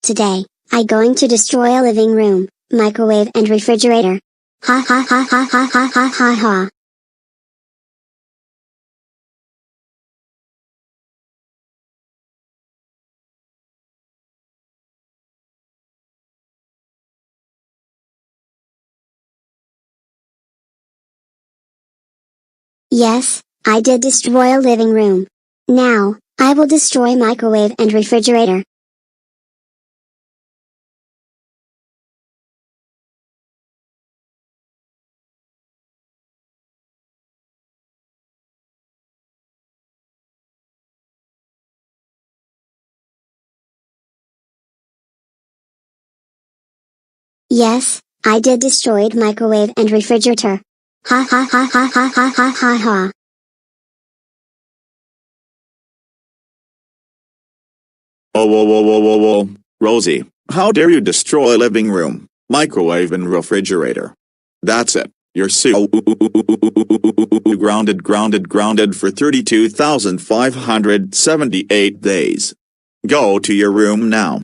Today, I going to destroy a living room, microwave and refrigerator. Ha ha ha ha ha ha ha ha ha. Yes, I did destroy a living room. Now, I will destroy microwave and refrigerator. Yes, I did destroyed microwave and refrigerator. Ha ha ha ha ha ha ha ha ha. Whoa, whoa, whoa, whoa, whoa, whoa. Rosie, how dare you destroy a living room, microwave and refrigerator? That's it. You're so grounded for 32,578 days. Go to your room now.